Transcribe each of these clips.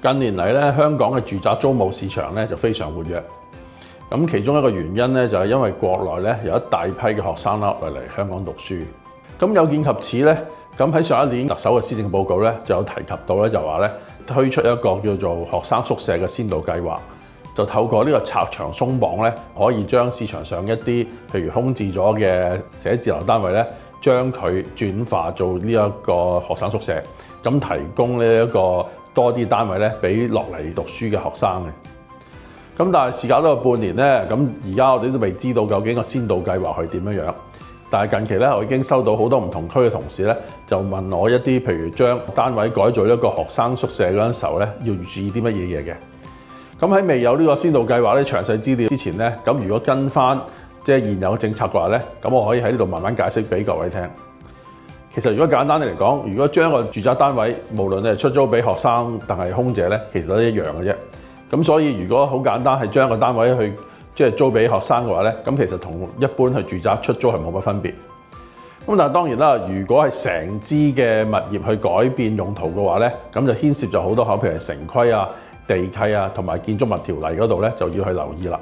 近年嚟咧，香港嘅住宅租務市場咧就非常活躍。咁其中一個原因咧，就係因為國內咧有一大批嘅學生啦嚟香港讀書。咁有見及此咧，咁喺上一年特首嘅施政報告咧就有提及到咧，就話咧推出一個叫做學生宿舍嘅先導計劃，就透過呢個拆牆鬆綁咧，可以將市場上一啲譬如空置咗嘅寫字樓單位咧，將佢轉化做呢一個學生宿舍，咁提供呢一個多啲單位咧，俾落嚟讀書嘅學生嘅。咁但係事隔咗半年咧，咁而家我哋都未知道究竟個先導計劃係點樣樣。但係近期咧，我已經收到好多唔同區嘅同事咧，就問我一啲譬如將單位改做一個學生宿舍嗰陣時候咧，要注意啲乜嘢嘢嘅。咁喺未有呢個先導計劃咧詳細資料之前咧，咁如果跟翻即係現有嘅政策嘅話咧，咁我可以喺呢度慢慢解釋俾各位聽。其實如果簡單嚟講，如果將個住宅單位無論你係出租俾學生定係空姐咧，其實都一樣嘅啫。咁所以如果好簡單係將個單位去即係租俾學生嘅話咧，咁其實同一般去住宅出租係冇乜分別。咁但係當然啦，如果係成支嘅物業去改變用途嘅話咧，咁就牽涉咗好多譬如係城規啊、地契啊同埋建築物條例嗰度咧就要去留意啦。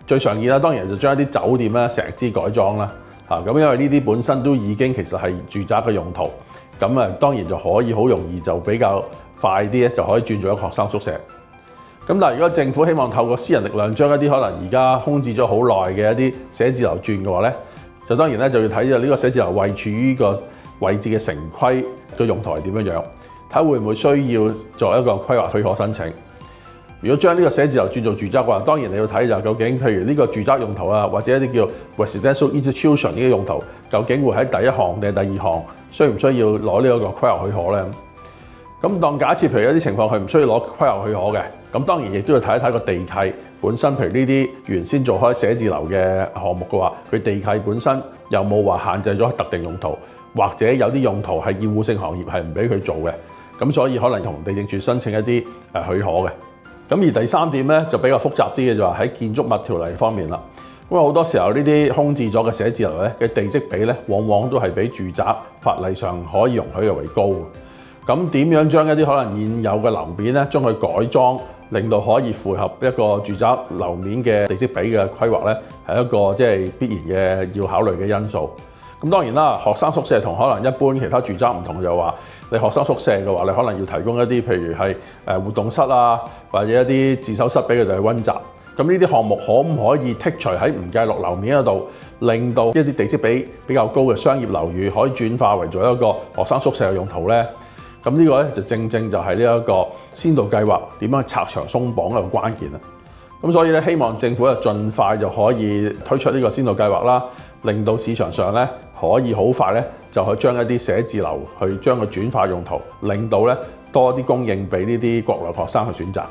最常見啦，當然就將一啲酒店咧成支改裝啦。咁因為呢啲本身都已經其實係住宅嘅用途，咁啊當然就可以好容易就比較快啲咧就可以轉做一個學生宿舍。咁但係如果政府希望透過私人力量將一啲可能而家空置咗好耐嘅一啲寫字樓轉嘅話咧，就當然咧就要睇呢個寫字樓位處於個位置嘅城規嘅用途係點樣樣，睇會唔會需要作一個規劃許可申請。如果將呢個寫字樓轉做住宅嘅話，當然你要睇就究竟譬如呢個住宅用途啊，或者一啲叫 residential institution 呢啲用途，究竟會喺第一項定係第二項，需唔需要攞呢一個規劃許可咧？咁當假設譬如有啲情況佢唔需要攞規劃許可嘅，咁當然亦都要睇一睇個地契本身，譬如呢啲原先做開寫字樓嘅項目嘅話，佢地契本身有冇話限制咗特定用途，或者有啲用途係厭惡性行業係唔俾佢做嘅，咁所以可能同地政署申請一啲許可嘅。咁而第三點咧就比較複雜啲嘅就係喺建築物條例方面啦。因為好多時候呢啲空置咗嘅寫字樓咧嘅地積比咧，往往都係比住宅法例上可以容許嘅為高。咁點樣將一啲可能現有嘅樓面咧，將佢改裝，令到可以符合一個住宅樓面嘅地積比嘅規劃咧，係一個即係必然嘅要考慮嘅因素。咁當然啦，學生宿舍同可能一般其他住宅唔同，就話你學生宿舍嘅話，你可能要提供一啲譬如係活動室啊，或者一啲自修室俾佢哋去溫習。咁呢啲項目可唔可以剔除喺唔計落樓面嗰度，令到一啲地積比較高嘅商業樓宇可以轉化為做一個學生宿舍嘅用途咧？咁呢個咧就正就係呢一個先導計劃點樣拆牆鬆綁一個關鍵啦。咁所以咧，希望政府咧盡快就可以推出呢個先導計劃啦，令到市場上咧可以好快咧就去將一啲寫字樓去將佢轉化用途，令到咧多啲供應俾呢啲國內學生去選擇嘅。